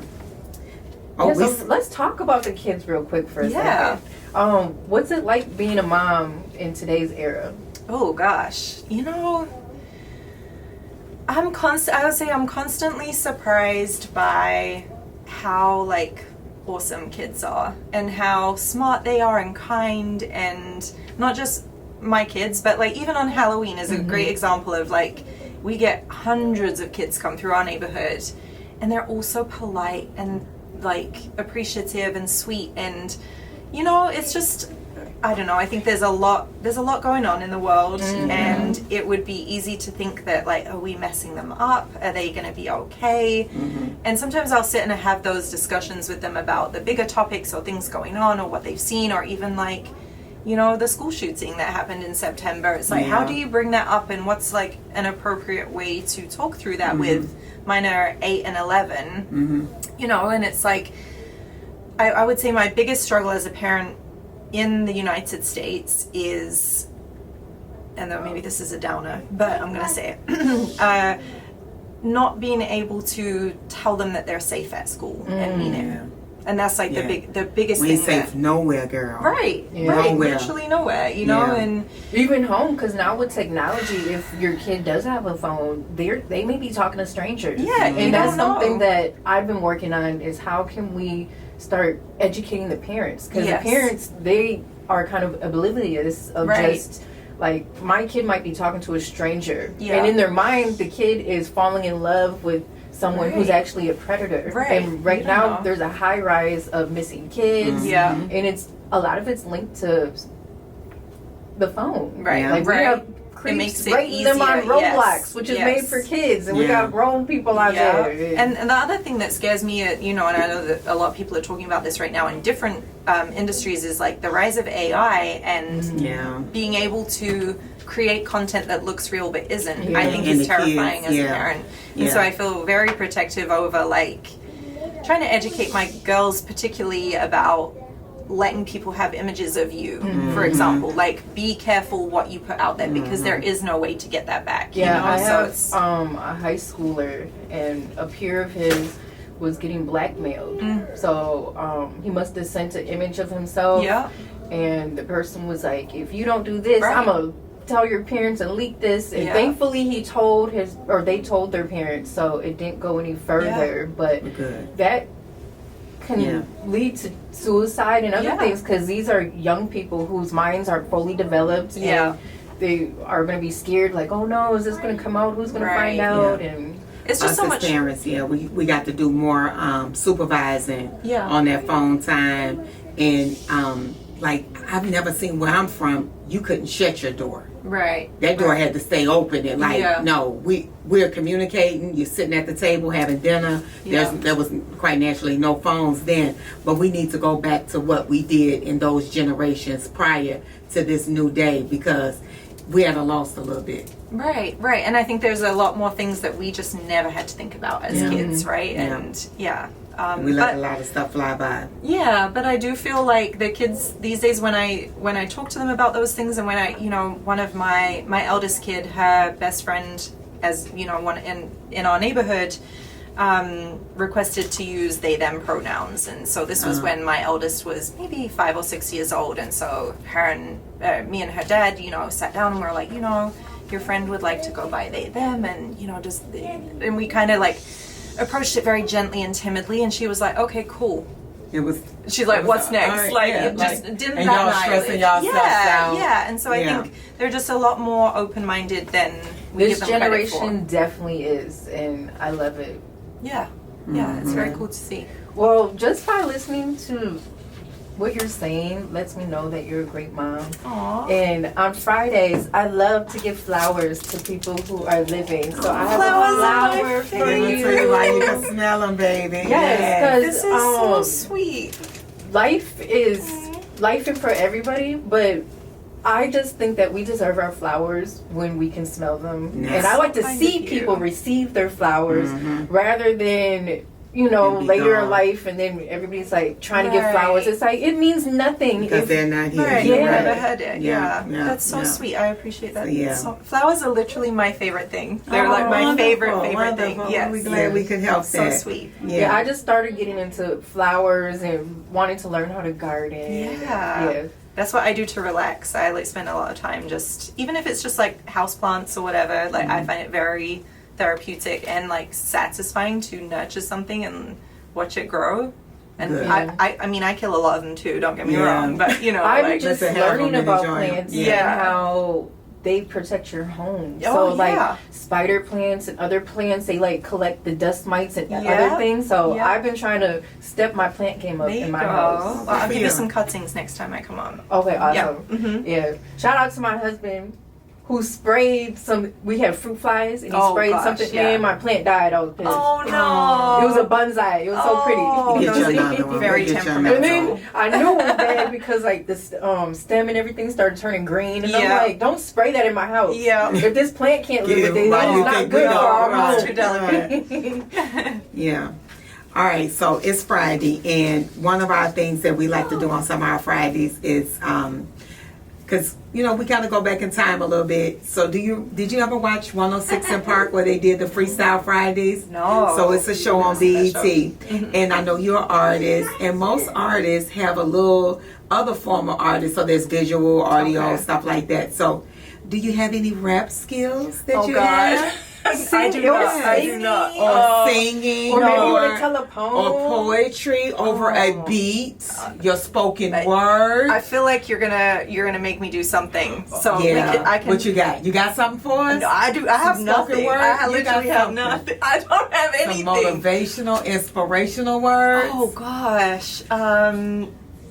Yeah, Oh, so let's talk about the kids real quick for a Yeah. second. What's it like being a mom in today's era? Oh gosh, I would say I'm constantly surprised by how like awesome kids are and how smart they are and kind, and not just my kids, but like even on Halloween is a great example of like we get hundreds of kids come through our neighborhood and they're all so polite and like appreciative and sweet, and it's just, I don't know, I think there's a lot going on in the world, and it would be easy to think that like, are we messing them up? Are they going to be okay? And sometimes I'll sit and have those discussions with them about the bigger topics or things going on or what they've seen, or even like you know, the school shooting that happened in September. It's like, how do you bring that up, and what's like an appropriate way to talk through that with mine are 8 and 11, you know, and it's like, I would say my biggest struggle as a parent in the United States is, and though maybe this is a downer, but I'm going to say it, not being able to tell them that they're safe at school and mean it. And that's like the biggest we thing. We ain't safe nowhere, girl. Right, right, Nowhere. literally nowhere, you know, and even home, because now with technology, if your kid does have a phone, they may be talking to strangers. Yeah, and that's something that I've been working on, is how can we start educating the parents, because the parents, they are kind of oblivious of just like, my kid might be talking to a stranger, and in their mind the kid is falling in love with someone who's actually a predator. And right now there's a high rise of missing kids, and it's a lot of it's linked to the phone. Like we have creeps rating them on Roblox, which is made for kids, and we got grown people out there. And the other thing that scares me, you know, and I know that a lot of people are talking about this right now in different industries, is like the rise of AI and being able to create content that looks real but isn't. I think is terrifying as a parent. And so I feel very protective over like trying to educate my girls particularly about letting people have images of you, for example. Like, be careful what you put out there, because there is no way to get that back. You know? I have a high schooler, and a peer of his was getting blackmailed. So he must have sent an image of himself, and the person was like, if you don't do this, I'm gonna tell your parents and leak this. And thankfully they told their parents, so it didn't go any further. But that can lead to suicide and other things, because these are young people whose minds aren't fully developed, and they are going to be scared, like, oh no, is this going to come out, who's going to find out? And it's just so much parents, we got to do more supervising on their phone time. And like, I've never seen, where I'm from, you couldn't shut your door. That door had to stay open, and like, no, we're communicating. You're sitting at the table having dinner. There was quite naturally no phones then, but we need to go back to what we did in those generations prior to this new day, because we had lost a little bit. Right. And I think there's a lot more things that we just never had to think about as kids, right? And we let a lot of stuff fly by. Yeah, but I do feel like the kids these days, when I talk to them about those things, and when I, you know, one of my eldest kid, her best friend, as you know, one in our neighborhood, requested to use they them pronouns, and so this was when my eldest was maybe 5 or 6 years old, and so her and me and her dad, you know, sat down and we were like, you know, your friend would like to go by they them, and you know, and we kind of like approached it very gently and timidly, and she was like, okay, cool. She's like, what's next? Like, just dim that y'all stressing yourselves out. And so I think they're just a lot more open-minded than we this give them credit generation definitely is, and I love it. It's very cool to see. Well, just by listening to what you're saying lets me know that you're a great mom. Aww. And on Fridays, I love to give flowers to people who are living. So I have a flower for you. Like, you can smell them, baby. Yes, this is so sweet. Life is life for everybody, but I just think that we deserve our flowers when we can smell them. And I like to see people receive their flowers rather than, you know, later in life, and then everybody's like trying to give flowers. It's like, it means nothing because they're not here. Right, you never had it. That's so sweet. I appreciate that. So, flowers are literally my favorite thing. They're like my favorite thing. Yes. We're glad we could help so that. Sweet. Yeah, I just started getting into flowers and wanting to learn how to garden. That's what I do to relax. I like spend a lot of time just, even if it's just like houseplants or whatever, like I find it very therapeutic and like satisfying to nurture something and watch it grow. And I mean, I kill a lot of them too, don't get me wrong, but you know, I'm like, just learning about plants and how they protect your home. Like spider plants and other plants, they like collect the dust mites and other things. So I've been trying to step my plant game up in my house. Well, I'll give you some cuttings next time I come on. Okay, awesome. Shout out to my husband, who sprayed some. We had fruit flies, and he Oh, sprayed gosh, something. yeah. Man, my plant died. I was pissed. Oh no! It was a bonsai. It was so pretty. We'll get you those another one. very We'll get you temperamental. And another then I knew it was bad because like this stem and everything started turning green, and I'm Yeah. like, don't spray that in my house. Yeah. If this plant can't live with it, Why then you it's not think good we for our don't? home. It's too delicate. Yeah. All right, so it's Friday, and one of our things that we like to do on some of our Fridays is, because you know we kind of go back in time a little bit. So did you ever watch 106 in Park where they did the Freestyle Fridays? No. So it's a show on I've BET, seen that and I know you're an artist, and most artists have a little other form of artist. So there's visual, audio, Okay. stuff like that. So do you have any rap skills that Oh you God. have? I do not. I do not. Or singing, Or maybe you want to tell a poem. or poetry over a beat, your spoken word. I feel like you're gonna make me do something. So yeah. I can. What you got? You got something for us? No, I do. I have Some spoken nothing. word? I You literally got have something. nothing. I don't have Some anything. motivational, inspirational words. Oh gosh.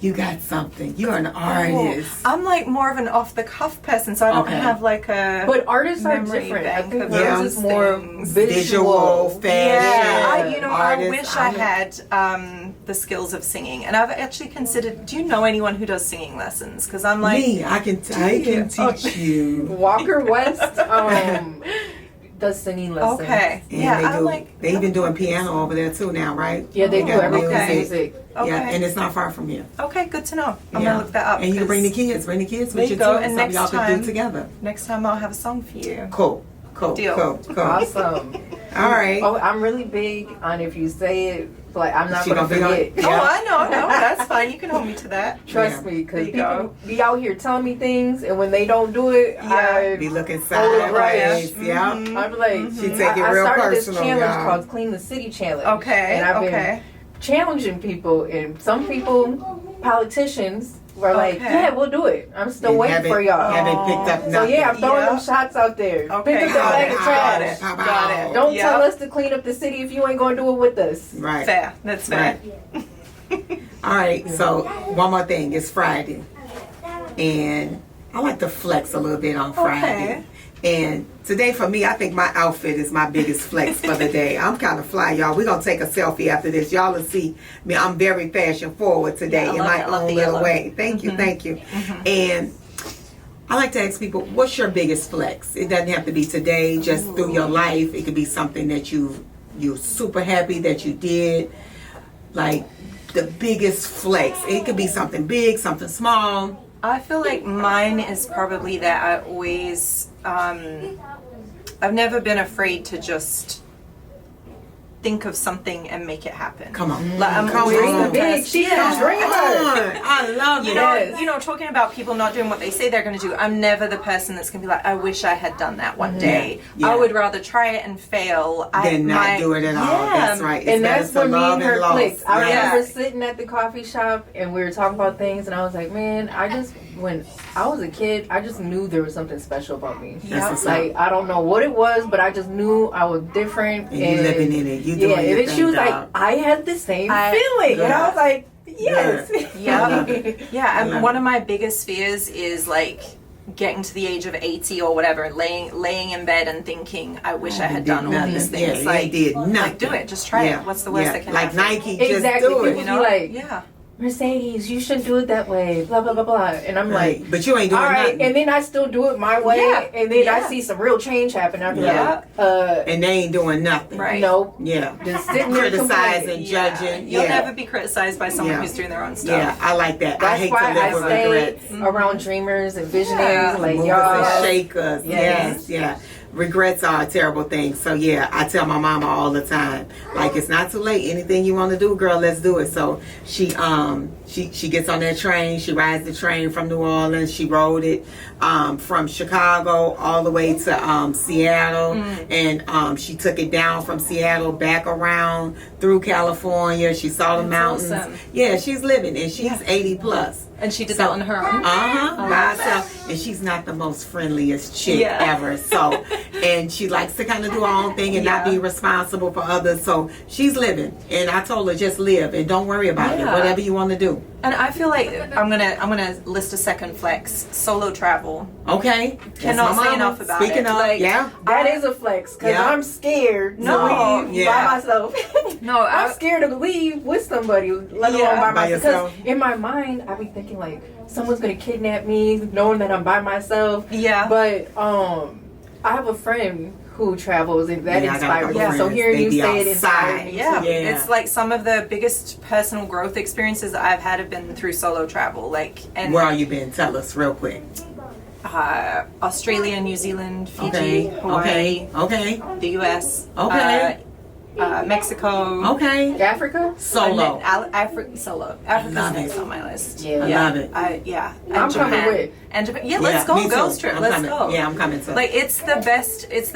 You got something. You're an artist. I'm like more of an off the cuff person, so I don't Okay. have like a. But artists are memory different. I bank think of yours those is more things. visual. Fashion. Yeah, I artist. wish I had the skills of singing, and I've actually considered. Do you know anyone who does singing lessons? Because I'm like, Me, I can teach you. Walker West does singing lessons. okay, And yeah, they I'm do. like, They even doing piano over there too now, right? Yeah, they do got everything music. Okay. Yeah, and it's not far from here. okay, good to know. I'm Yeah. gonna look that up. And you can bring the 'cause kids. Bring the kids There with you you go, too. and Something y'all next can do time- together. Next time I'll have a song for you. Cool. Deal. Cool. Awesome. All right. Oh, I'm really big on if you say it, like I'm not She gonna gonna be on forget. it? Oh, Yeah. I know. That's fine. You can hold me to that. Trust Yeah. me, because There you people go. be out here telling me things, and when they don't do it, Yeah. Be looking Oh, right. sideways. Yeah. Mm-hmm. I'm like, She take it I real started personal, this challenge y'all. called Clean the City Challenge. Okay. and I've been Okay. challenging people, and some people, politicians, were like, Okay. "Yeah, we'll do it." I'm still And waiting for y'all. Haven't picked up So nothing. yeah, I'm throwing Yeah. them shots out there. Okay. Pick up the Got bag it. of Got trash. it. Got it. Don't Yep. tell us to clean up the city if you ain't gonna do it with us. Right. Fair. That's fair. All right. So one more thing. It's Friday, and I like to flex a little bit on Friday. Okay. And today for me, I think my outfit is my biggest flex for the day. I'm kind of fly, y'all. We're going to take a selfie after this. Y'all will see me. I'm very fashion forward today Yeah, I in love my it. I love own the little yellow. way. Thank you. Thank you. And I like to ask people, what's your biggest flex? It doesn't have to be today, just through your life. It could be something that you're super happy that you did. Like the biggest flex. It could be something big, something small. I feel like mine is probably that I always, I've never been afraid to just think of something and make it happen. Come on. Like, I'm Come always on. the Big, best. she's Yeah. a dreamer. I love You it. know, Yes. talking about people not doing what they say they're going to do. I'm never the person that's going to be like, I wish I had done that one day. Yeah. I would rather try it and fail. Then not do it at all. That's right. It's And better that's to when me love and her loss. clicked. I Yeah. remember sitting at the coffee shop and we were talking about things, and I was like, man, when I was a kid, I just knew there was something special about me. That's what's Like, I don't know what it was, but I just knew I was different. And you living in it. You doing yeah, your and then she thing, was like, dog. I had the same feeling. Good. And I was like, yes. Good. Yeah. Yeah, I and love one it. of my biggest fears is like getting to the age of 80 or whatever, laying in bed and thinking, I wish I had done all nothing. these Yeah, things. you like, ain't did nothing. like, do it. Just try it. What's the worst that can like happen? Nike, just Exactly. do it. People be like, Yeah. Mercedes, you shouldn't do it that way, blah, blah, blah, blah. And I'm Right. like, But you ain't doing all right, nothing. and then I still do it my way, Yeah, and then I yeah. see some real change happen. I'm Yeah. like, And they ain't doing nothing. Right. no, Yeah. just sitting there Criticizing, complaining. judging. You'll Yeah. never be criticized by someone Yeah. who's doing their own stuff. Yeah, I like that. I That's hate why to live I with stay regrets. around dreamers and visionaries, Yeah. like Movers y'all. and shakers. Yes. Yeah. Regrets are a terrible thing. So yeah, I tell my mama all the time, like, it's not too late. Anything you want to do, girl, let's do it. So she gets on that train. She rides the train from New Orleans. She rode it from Chicago all the way to Seattle, and she took it down from Seattle back around through California. She saw the mountains. awesome. Yeah, she's living, and she's 80 plus. And she did that on her own. By herself, and she's not the most friendliest chick Yeah. ever. So, and she likes to kind of do her own thing and not Yeah. be responsible for others. So she's living, and I told her just live and don't worry about it. Yeah. Whatever you want to do. And I feel like I'm gonna list a second flex: solo travel. Okay. Cannot say enough about Speaking it. of, Like, yeah. That is a flex because Yeah. I'm scared No. to leave Yeah. by myself. No, I'm scared to leave with somebody, let alone Yeah. by By myself. yourself. Because in my mind, I be thinking like someone's gonna kidnap me, knowing that I'm by myself. Yeah. But I have a friend who travels, and that Yeah, I got a inspired me. couple So friends. hearing They you be say it inspired outside. me. Yeah. too. Yeah. It's like some of the biggest personal growth experiences that I've had have been through solo travel. Like, and Where are you been? Tell us real quick. Australia, New Zealand, Fiji, Okay. Hawaii, Okay. the US, Okay. Mexico. Okay. Africa. Solo. Solo. love Africa's next it. on my list. Yeah. I love it. And I'm Japan. coming with. And Japan. Yeah, let's go. me too. Girls trip. I'm Let's coming. go. Yeah, I'm coming too. Like it's the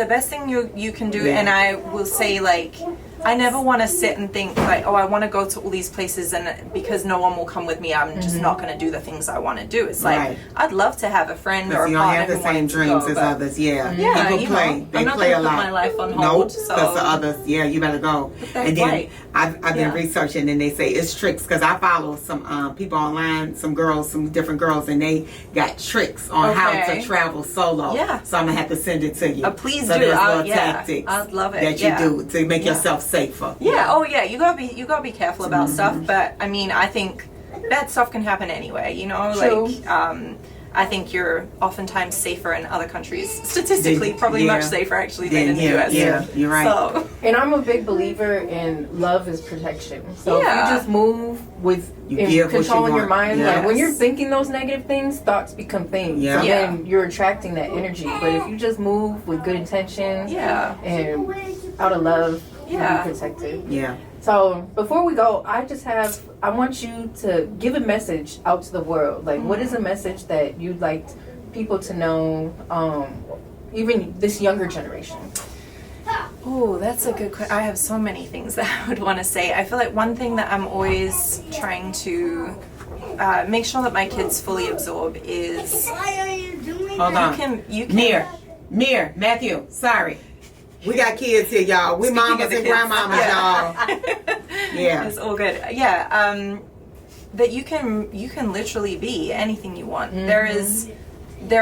best thing you can do. Yeah. And I will say, like, I never want to sit and think like, oh, I want to go to all these places, and because no one will come with me, I'm just not going to do the things I want to do. It's like Right. I'd love to have a friend or Because a you don't partner have the who same wanted to dreams go, as but- others. Yeah. Yeah, People you know, play. They I'm not play gonna a put lot. my life on Nope. hold, so- Because the others, yeah, you better go. that And then flight. I've been Yeah. researching, and they say it's tricks because I follow some people online, some girls, some different girls, and they got tricks on how Okay. to travel solo. Yeah. So I'm gonna have to send it to you. Please so do. There's little Yeah. tactics I'd love it. that Yeah. you do to make yourself safer. Yeah. Oh yeah. You gotta be careful about Mm-hmm. stuff. But I mean, I think bad stuff can happen anyway. You know, True. like I think you're oftentimes safer in other countries. Statistically, Then- probably yeah. much safer actually Then than in the here, US. yeah, you're right. So And I'm a big believer in love is protection. So if Yeah. you just move with You in give what you controlling your want. mind, Yes. like when you're thinking those negative things, thoughts become things. Yeah. So Yeah. then you're attracting that energy. But if you just move with good intentions yeah. and out of love, Yeah. you'll be protected. Yeah. So before we go, I want you to give a message out to the world. Like, what is a message that you'd like people to know, even this younger generation? Oh, that's a good question. I have so many things that I would want to say. I feel like one thing that I'm always trying to make sure that my kids fully absorb is Hold on. you can Mir, Matthew, sorry. We got kids here, y'all. We Speaking mamas of the and kids. grandmamas, y'all. Yeah. It's all good. Yeah, that you can literally be anything you want. There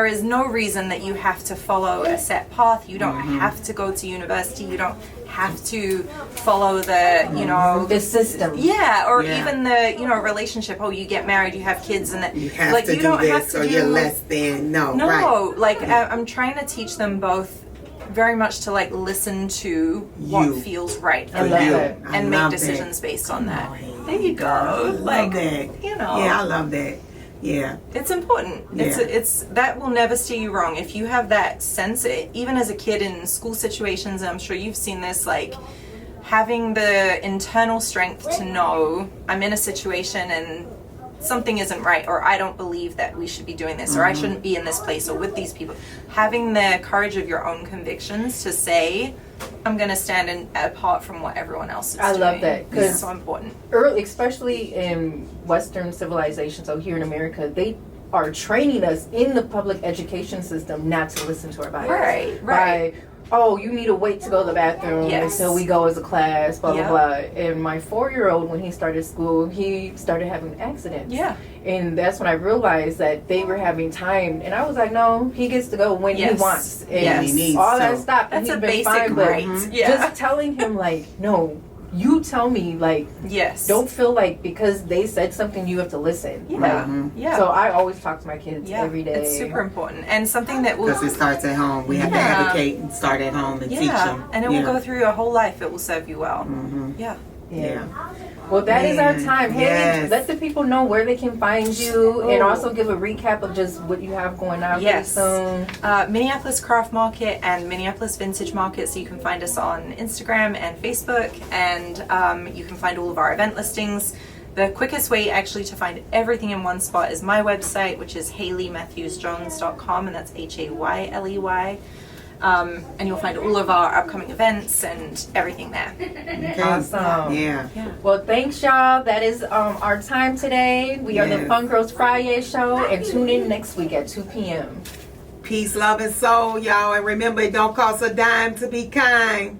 is no reason that you have to follow a set path. You don't have to go to university. You don't have to follow the, you know, The system. yeah, or Yeah. even the, you know, relationship. Oh, you get married, you have kids, and that You have like to you do don't have this to or do you're less than. No, no, right. like I'm trying to teach them both very much to like listen to what You. feels right I for love them that. I and make love decisions based on that. That. There you go. Love Like that. you know, Yeah, I love that. Yeah. it's important. Yeah. It's that will never steer you wrong if you have that sense. Even as a kid in school situations, and I'm sure you've seen this, like having the internal strength to know I'm in a situation and something isn't right, or I don't believe that we should be doing this, or I shouldn't be in this place or with these people. Having the courage of your own convictions to say, I'm going to stand apart from what everyone else is I doing. love that, 'cause It's so important. Early, especially in Western civilization, so here in America, they are training us in the public education system not to listen to our bodies. Right. By, oh, you need to wait to go to the bathroom Yes. until we go as a class, blah, Yeah. blah, blah. And my 4-year-old, when he started school, he started having accidents. Yeah. And that's when I realized that they were having time. And I was like, no, he gets to go when he Yes. wants. And Yes. He needs all that to. stopped. That's and a he's been basic fine, but right. Yeah. just telling him, like, no, you tell me, like, Yes. don't feel like because they said something you have to listen. Yeah. Like, Yeah. So I always talk to my kids yeah. every day. It's super important. And something that will Because it starts at home. We have to Yeah. advocate and start at home and teach them. and it will go through your whole life. It will serve you well. Yeah. Yeah. Well, that is our Man, time. Haley, yes. let the people know where they can find you, and also give a recap of just what you have going on Yes. soon. Minneapolis Craft Market and Minneapolis Vintage Market. So you can find us on Instagram and Facebook, and you can find all of our event listings. The quickest way actually to find everything in one spot is my website, which is HayleyMatthews-Jones.com, and that's HAYLEY. And you'll find all of our upcoming events and everything there. Okay. Awesome. Yeah. Well, thanks, y'all. That is our time today. We are the Yes. FunGirlz FriYay Show, and tune in next week at 2 p.m. Peace, love, and soul, y'all. And remember, it don't cost a dime to be kind.